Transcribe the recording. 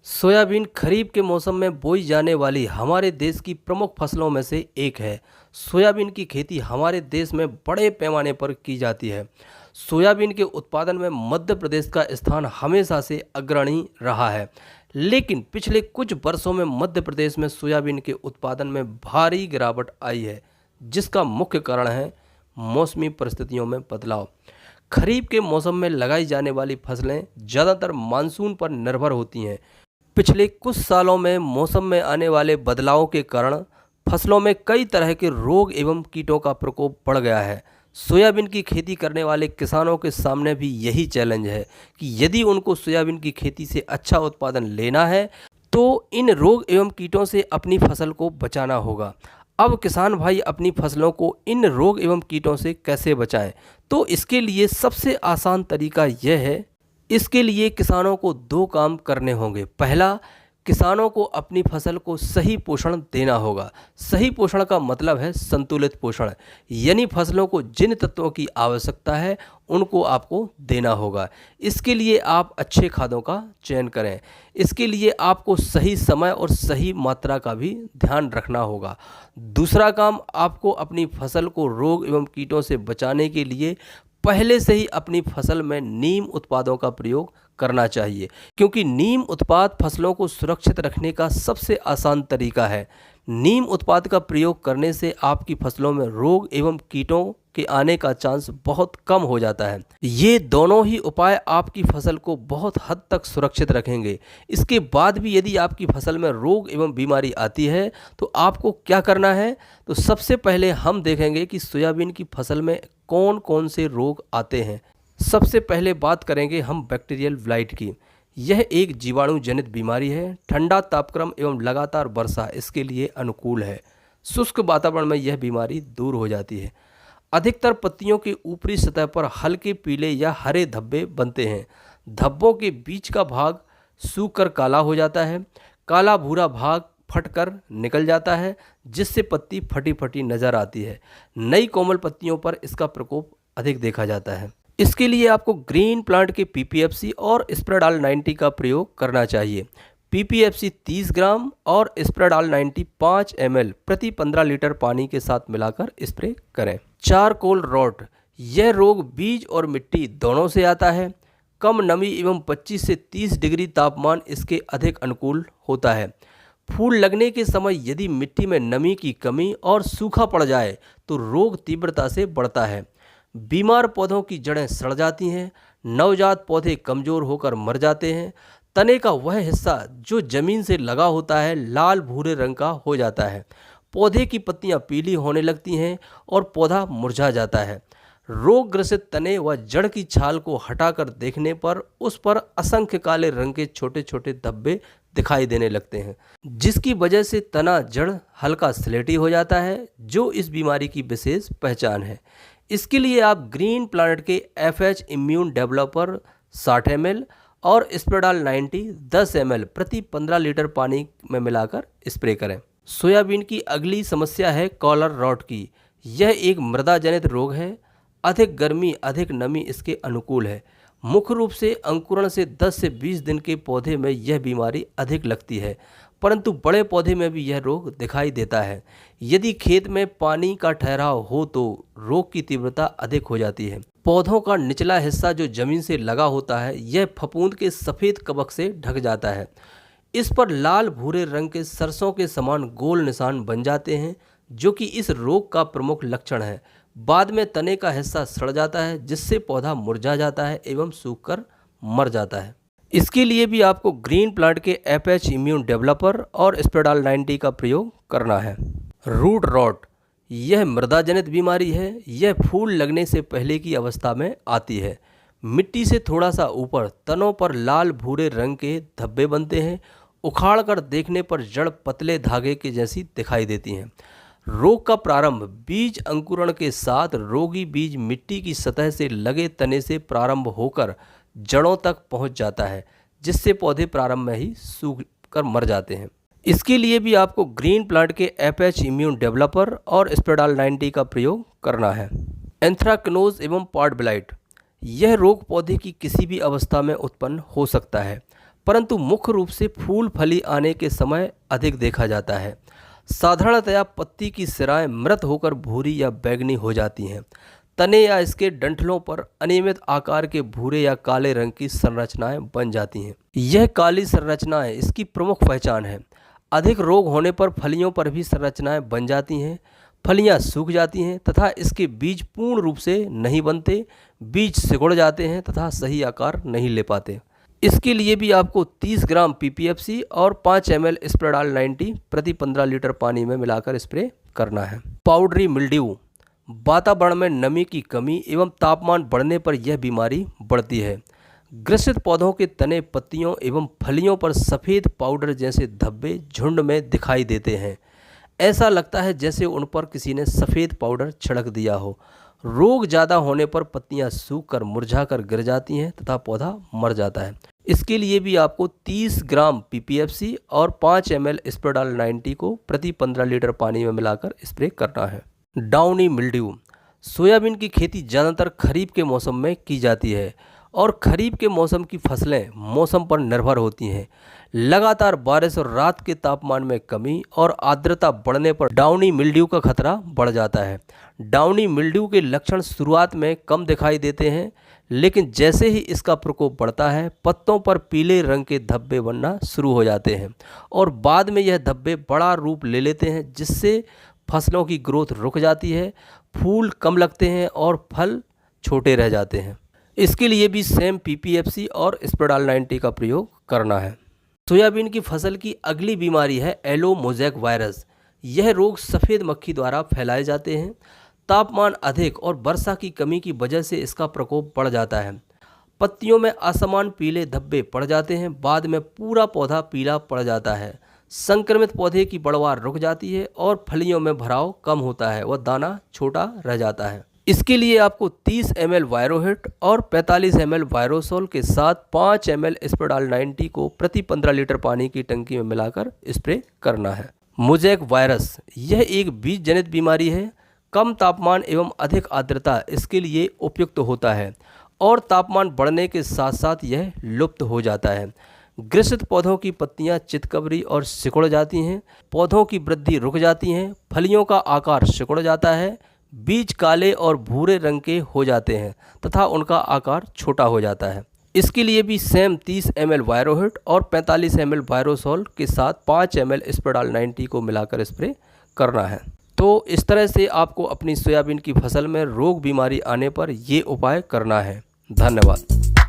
Soybean खरीफ के मौसम में बोई जाने वाली हमारे देश की प्रमुख फसलों में से एक है। सोयाबीन की खेती हमारे देश में बड़े पैमाने पर की जाती है। सोयाबीन के उत्पादन में मध्य प्रदेश का स्थान हमेशा से अग्रणी रहा है, लेकिन पिछले कुछ वर्षों में मध्य प्रदेश में सोयाबीन के उत्पादन में भारी गिरावट आई है, जिसका मुख्य कारण है मौसमी परिस्थितियों में बदलाव। खरीफ के मौसम में लगाई जाने वाली फसलें ज़्यादातर मानसून पर निर्भर होती हैं। पिछले कुछ सालों में मौसम में आने वाले बदलावों के कारण फसलों में कई तरह के रोग एवं कीटों का प्रकोप बढ़ गया है। सोयाबीन की खेती करने वाले किसानों के सामने भी यही चैलेंज है कि यदि उनको सोयाबीन की खेती से अच्छा उत्पादन लेना है तो इन रोग एवं कीटों से अपनी फसल को बचाना होगा। अब किसान भाई अपनी फसलों को इन रोग एवं कीटों से कैसे बचाएं? तो इसके लिए सबसे आसान तरीका यह है, इसके लिए किसानों को दो काम करने होंगे। पहला, किसानों को अपनी फसल को सही पोषण देना होगा। सही पोषण का मतलब है संतुलित पोषण, यानी फसलों को जिन तत्वों की आवश्यकता है उनको आपको देना होगा। इसके लिए आप अच्छे खादों का चयन करें। इसके लिए आपको सही समय और सही मात्रा का भी ध्यान रखना होगा। दूसरा काम, आपको अपनी फसल को रोग एवं कीटों से बचाने के लिए पहले से ही अपनी फसल में नीम उत्पादों का प्रयोग करना चाहिए, क्योंकि नीम उत्पाद फसलों को सुरक्षित रखने का सबसे आसान तरीका है। नीम उत्पाद का प्रयोग करने से आपकी फसलों में रोग एवं कीटों के आने का चांस बहुत कम हो जाता है। ये दोनों ही उपाय आपकी फसल को बहुत हद तक सुरक्षित रखेंगे। इसके बाद भी यदि आपकी फसल में रोग एवं बीमारी आती है तो आपको क्या करना है? तो सबसे पहले हम देखेंगे कि सोयाबीन की फसल में कौन कौन से रोग आते हैं। सबसे पहले बात करेंगे हम बैक्टीरियल ब्लाइट की। यह एक जीवाणु जनित बीमारी है। ठंडा तापक्रम एवं लगातार वर्षा इसके लिए अनुकूल है। शुष्क वातावरण में यह बीमारी दूर हो जाती है। अधिकतर पत्तियों के ऊपरी सतह पर हल्के पीले या हरे धब्बे बनते हैं। धब्बों के बीच का भाग सूखकर काला हो जाता है। काला भूरा भाग फटकर निकल जाता है, जिससे पत्ती फटी फटी नजर आती है। नई कोमल पत्तियों पर इसका प्रकोप अधिक देखा जाता है। इसके लिए आपको ग्रीन प्लांट के पीपीएफसी और स्प्रेडाल 90 का प्रयोग करना चाहिए। पीपीएफसी 30 ग्राम और स्प्रेडाल 90 5 ml प्रति 15 लीटर पानी के साथ मिलाकर स्प्रे करें। चारकोल रॉट, यह रोग बीज और मिट्टी दोनों से आता है। कम नमी एवं 25 से 30 डिग्री तापमान इसके अधिक अनुकूल होता है। फूल लगने के समय यदि मिट्टी में नमी की कमी और सूखा पड़ जाए तो रोग तीव्रता से बढ़ता है। बीमार पौधों की जड़ें सड़ जाती हैं। नवजात पौधे कमज़ोर होकर मर जाते हैं। तने का वह हिस्सा जो जमीन से लगा होता है लाल भूरे रंग का हो जाता है। पौधे की पत्तियां पीली होने लगती हैं और पौधा मुरझा जाता है। रोग ग्रसित तने व जड़ की छाल को हटाकर देखने पर उस पर असंख्य काले रंग के छोटे छोटे धब्बे दिखाई देने लगते हैं, जिसकी वजह से तना जड़ हल्का स्लेटी हो जाता है, जो इस बीमारी की विशेष पहचान है। इसके लिए आप ग्रीन प्लानेट के FH इम्यून डेवलपर 60 ml और स्प्रेडाल 90 10 ml प्रति 15 लीटर पानी में मिलाकर स्प्रे करें। सोयाबीन की अगली समस्या है कॉलर रॉट की। यह एक मृदा जनित रोग है। अधिक गर्मी अधिक नमी इसके अनुकूल है। मुख्य रूप से अंकुरण से 10 से 20 दिन के पौधे में यह बीमारी अधिक लगती है, परंतु बड़े पौधे में भी यह रोग दिखाई देता है। यदि खेत में पानी का ठहराव हो तो रोग की तीव्रता अधिक हो जाती है। पौधों का निचला हिस्सा जो जमीन से लगा होता है यह फफूंद के सफ़ेद कवक से ढक जाता है। इस पर लाल भूरे रंग के सरसों के समान गोल निशान बन जाते हैं, जो कि इस रोग का प्रमुख लक्षण है। बाद में तने का हिस्सा सड़ जाता है, जिससे पौधा मुरझा जाता है एवं सूखकर मर जाता है। इसके लिए भी आपको ग्रीन प्लांट के FH इम्यून डेवलपर और स्प्रेडाल 90 का प्रयोग करना है। रूट रॉट, यह मृदा जनित बीमारी है। यह फूल लगने से पहले की अवस्था में आती है। मिट्टी से थोड़ा सा ऊपर तनों पर लाल भूरे रंग के धब्बे बनते हैं। उखाड़ कर देखने पर जड़ पतले धागे के जैसी दिखाई देती हैं। रोग का प्रारंभ बीज अंकुरण के साथ रोगी बीज मिट्टी की सतह से लगे तने से प्रारंभ होकर जड़ों तक पहुंच जाता है, जिससे पौधे प्रारंभ में ही सूख कर मर जाते हैं। इसके लिए भी आपको ग्रीन प्लांट के FH इम्यून डेवलपर और स्प्रेडाल 90 का प्रयोग करना है। एंथ्राक्नोज एवं पॉड ब्लाइट, यह रोग पौधे की किसी भी अवस्था में उत्पन्न हो सकता है। परंतु मुख्य रूप से फूल फली आने के समय अधिक देखा जाता है। साधारणतया पत्ती की सिराएं मृत होकर भूरी या बैंगनी हो जाती हैं। तने या इसके डंठलों पर अनियमित आकार के भूरे या काले रंग की संरचनाएं बन जाती हैं। यह काली संरचनाएं इसकी प्रमुख पहचान है। अधिक रोग होने पर फलियों पर भी संरचनाएं बन जाती हैं, फलियां सूख जाती हैं तथा इसके बीज पूर्ण रूप से नहीं बनते, बीज सिकुड़ जाते हैं तथा सही आकार नहीं ले पाते। इसके लिए भी आपको 30 ग्राम PPFC और 5 ml स्प्रेडाल 90 प्रति 15 लीटर पानी में मिलाकर स्प्रे करना है। पाउडरी मिल्ड्यू, वातावरण में नमी की कमी एवं तापमान बढ़ने पर यह बीमारी बढ़ती है। ग्रसित पौधों के तने, पत्तियों एवं फलियों पर सफ़ेद पाउडर जैसे धब्बे झुंड में दिखाई देते हैं। ऐसा लगता है जैसे उन पर किसी ने सफ़ेद पाउडर छिड़क दिया हो। रोग ज़्यादा होने पर पत्तियां सूखकर मुरझाकर गिर जाती हैं तथा पौधा मर जाता है। इसके लिए भी आपको 30 ग्राम PPFC और 5 ml स्प्रेडाल 90 को प्रति 15 लीटर पानी में मिलाकर स्प्रे करना है। डाउनी मिल्ड्यू, सोयाबीन की खेती ज़्यादातर खरीफ के मौसम में की जाती है और खरीफ के मौसम की फसलें मौसम पर निर्भर होती हैं। लगातार बारिश और रात के तापमान में कमी और आर्द्रता बढ़ने पर डाउनी मिल्ड्यू का खतरा बढ़ जाता है। डाउनी मिल्ड्यू के लक्षण शुरुआत में कम दिखाई देते हैं, लेकिन जैसे ही इसका प्रकोप बढ़ता है पत्तों पर पीले रंग के धब्बे बनना शुरू हो जाते हैं और बाद में यह धब्बे बड़ा रूप ले लेते हैं, जिससे फसलों की ग्रोथ रुक जाती है, फूल कम लगते हैं और फल छोटे रह जाते हैं। इसके लिए भी सेम PPFC और स्प्रेडाल 90 का प्रयोग करना है। सोयाबीन की फसल की अगली बीमारी है येलो मोज़ेक वायरस। यह रोग सफ़ेद मक्खी द्वारा फैलाए जाते हैं। तापमान अधिक और वर्षा की कमी की वजह से इसका प्रकोप बढ़ जाता है। पत्तियों में असमान पीले धब्बे पड़ जाते हैं, बाद में पूरा पौधा पीला पड़ जाता है। संक्रमित पौधे की बढ़वार रुक जाती है और फलियों में भराव कम होता है, वह दाना छोटा रह जाता है। इसके लिए आपको 30 ml वायरोहिट और 45 ml वायरोसोल के साथ 5 ml स्प्रेडाल 90 को प्रति 15 लीटर पानी की टंकी में मिलाकर स्प्रे करना है। मोज़ेक वायरस, यह एक बीज जनित बीमारी है। कम तापमान एवं अधिक आर्द्रता इसके लिए उपयुक्त होता है और तापमान बढ़ने के साथ साथ यह लुप्त हो जाता है। ग्रसित पौधों की पत्तियां चितकबरी और सिकुड़ जाती हैं, पौधों की वृद्धि रुक जाती हैं, फलियों का आकार सिकुड़ जाता है, बीज काले और भूरे रंग के हो जाते हैं तथा उनका आकार छोटा हो जाता है। इसके लिए भी सेम 30 ml वायरोहिट और 45 ml वायरोसोल के साथ 5 ml स्प्रेडाल 90 को मिलाकर स्प्रे करना है। तो इस तरह से आपको अपनी सोयाबीन की फसल में रोग बीमारी आने पर ये उपाय करना है। धन्यवाद।